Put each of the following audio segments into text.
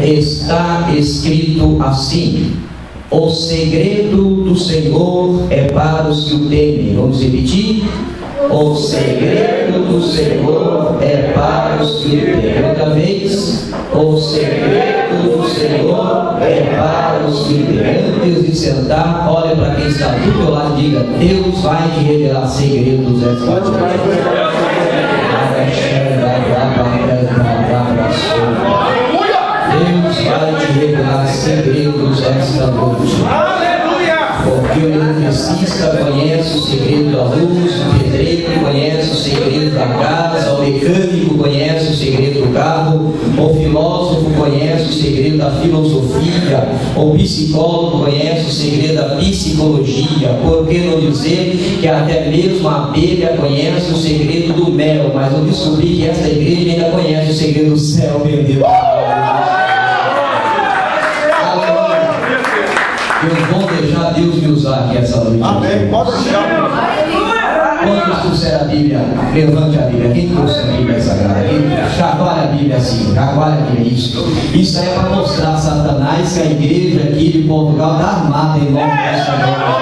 Está escrito assim: o segredo do Senhor é para os que o temem. Vamos repetir? O segredo do Senhor é para os que o temem. Outra vez. O segredo do Senhor é para os que o temem. Antes de sentar, olha para quem está do teu lado e diga: Deus vai te revelar segredos esta noite. Deus vai te revelar segredos esta noite. Porque o eletricista conhece o segredo da luz, o pedreiro conhece o segredo da casa, o mecânico conhece o segredo do carro, o filósofo conhece o segredo da filosofia, o psicólogo conhece o segredo da psicologia. Por que não dizer que até mesmo a abelha conhece o segredo do mel? Mas eu descobri que esta igreja ainda conhece o segredo do céu, meu Deus. Eu vou deixar Deus me usar aqui essa noite. Amém. Pode deixar. Quantos trouxeram a Bíblia? Levante a Bíblia. Quem trouxe a Bíblia Sagrada? Chacoalha a Bíblia assim. Chacoalha a Bíblia. Isso é para mostrar a Satanás que a igreja aqui de Portugal está armada em nome do Senhor.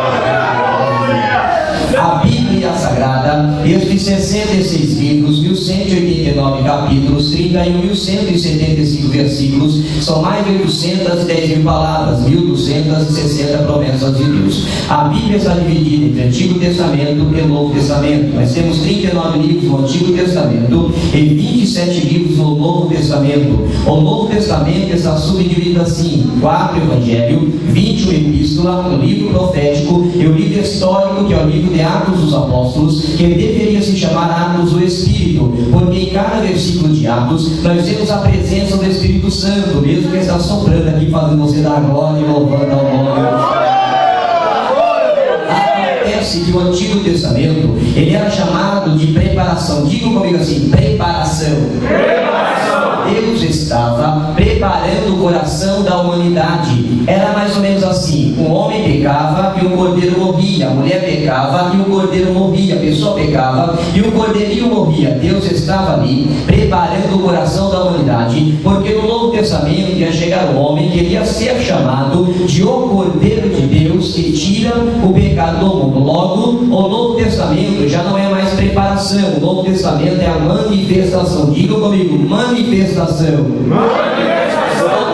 A Bíblia Sagrada, estes 66 livros, 1189 capítulos, 31.175 versículos, são mais de 810 mil palavras, 1.260 promessas de Deus. A Bíblia está dividida entre Antigo Testamento e Novo Testamento. Nós temos 39 livros no Antigo Testamento e 27 livros no Novo Testamento. O Novo Testamento está subdividido assim: 4 Evangelho, 21 Epístola, o livro profético e o livro histórico, que é o livro de Atos dos Apóstolos, que deveria se chamar Atos do Espírito, porque em cada versículo de Atos nós temos a presença do Espírito Santo, mesmo que está soprando aqui, fazendo você dar glória e louvando ao nome. Acontece que o Antigo Testamento ele era chamado de preparação. Diga comigo assim: preparação. Deus estava preparando o coração da humanidade. Era mais ou menos assim: um homem pecava e o cordeiro morria, a mulher pecava e o cordeiro morria, a pessoa pecava e o cordeirinho morria. Deus estava ali preparando o coração da humanidade, porque no Novo Testamento ia chegar um homem que iria ser chamado de o Cordeiro de Deus que tira o pecado do mundo. Logo, o Novo Testamento já não é mais preparação, o Novo Testamento é a manifestação. Diga comigo: manifestação. O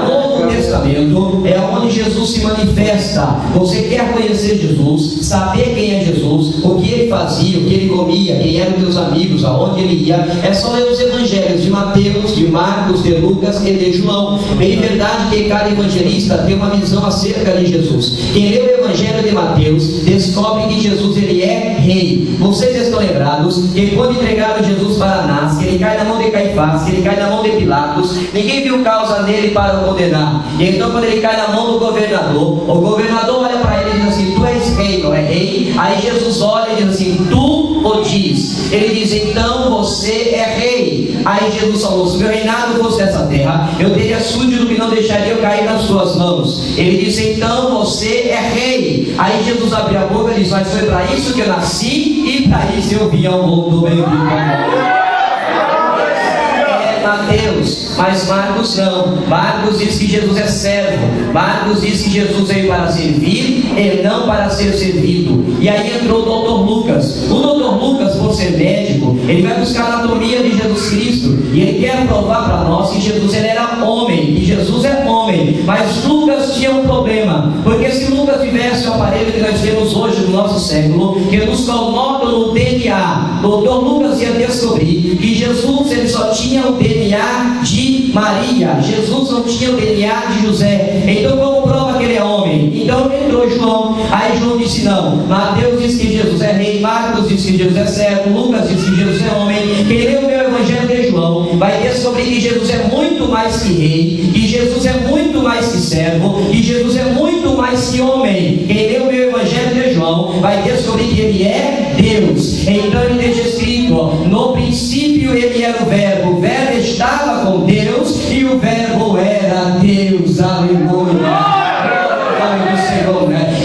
Novo Testamento é onde Jesus se manifesta. Você quer conhecer Jesus, saber quem é Jesus, o que ele fazia, o que ele comia, quem eram seus amigos, aonde ele ia, é só ler os evangelhos de Mateus, de Marcos, de Lucas e de João. Bem verdade que cada evangelista tem uma visão acerca de Jesus. Quem lê o evangelho de Mateus descobre que Jesus ele é rei. Vocês estão lembrados que quando entregaram Jesus para Anás, que ele cai na mão de Caifás, que ele cai na mão de Pilatos, ninguém viu causa nele para o condenar. E então quando ele cai na mão do governador, o governador olha para ele e diz assim: tu és rei, não é rei? Aí Jesus olha e diz assim: tu o diz. Ele diz: então você é rei. Aí Jesus falou: se meu reinado fosse dessa terra, eu teria súdito que não deixaria eu cair nas suas mãos. Ele disse: então você é rei. Aí Jesus abriu a boca e disse: mas foi para isso que eu nasci e para isso eu vim ao mundo. Mateus, mas Marcos não. Marcos diz que Jesus é servo. Marcos diz que Jesus veio para servir e não para ser servido. E aí entrou o doutor Lucas. O doutor Lucas, por ser médico, ele vai buscar a anatomia de Jesus Cristo e ele quer provar para nós que Jesus ele era homem, que Jesus é homem. Mas Lucas tinha um problema, porque se Lucas tivesse o aparelho que nós temos hoje no nosso século, que nos coloca no DNA, doutor Lucas ia descobrir que Jesus ele só tinha o DNA de Maria. Jesus não tinha o DNA de José. Então como prova que ele é homem? Então entrou João. Aí João disse: não. Mateus diz que Jesus é rei, Marcos diz que Jesus é servo, Lucas diz que Jesus é homem. Quem lê o meu evangelho de João vai descobrir que Jesus é muito mais que rei, que Jesus é muito mais que servo, que Jesus é muito mais que homem. Quem lê o meu evangelho de João vai descobrir que ele é Deus. Então ele deixa escrito: no princípio ele era o verbo estava com Deus e o verbo era Deus. Aleluia.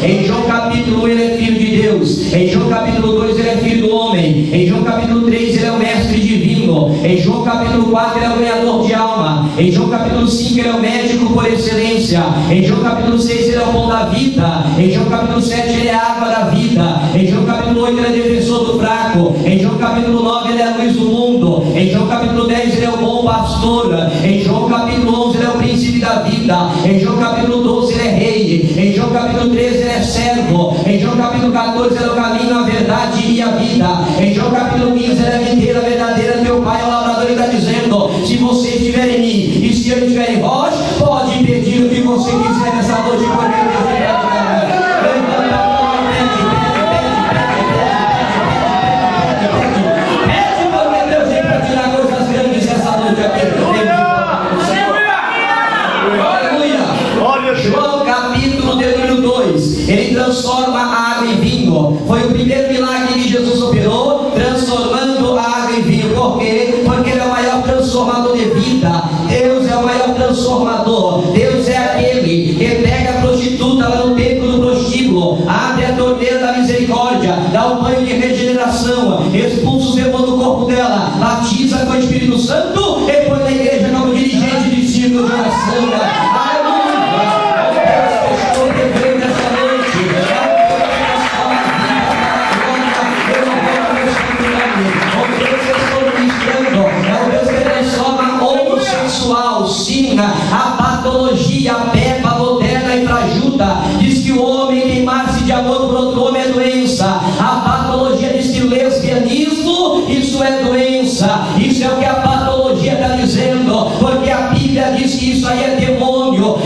Em João capítulo 1 ele é filho de Deus. Em João capítulo 2 ele é filho do homem. Em João capítulo 3 ele é o mestre divino. Em João capítulo 4 ele é o ganhador de alma. Em João capítulo 5 ele é o médico por excelência. Em João capítulo 6 ele é o pão da vida. Em João capítulo 7 ele é a água da vida. Em João capítulo 8 ele é defensor do fraco. Em João capítulo 9 ele é a luz do mundo. Em João capítulo 10 ele é o bom pastor. Em João capítulo 11 ele é o príncipe da vida. Em João capítulo 12 ele é rei. Em João capítulo 13 ele é servo. Em João capítulo 14 ele é o caminho, a verdade e a vida. Em João capítulo 15 ele é a videira verdadeira. Meu pai é o lavrador e está dizendo: se você estiver em mim e se eu estiver em vós, pode pedir o que você quiser nessa noite, porque Deus vai João capítulo de número 2, ele transforma a água em vinho. Foi o primeiro milagre que Jesus operou, transformando a água em vinho. Por quê? Porque ele é o maior transformador de vida. Deus é o maior transformador. Deus é aquele que pega a prostituta lá no templo do prostíbulo, abre a torneira da misericórdia, dá um banho de regeneração, expulsa os demônios do corpo dela, batiza com o Espírito Santo e põe na igreja como dirigente de círculo de oração. Sim, a patologia, a pepa moderna e frajuta diz que o homem queimar-se de amor por outro homem é doença. A patologia diz que o lesbianismo, isso é doença. Isso é o que a patologia está dizendo, porque a Bíblia diz que isso aí é demônio.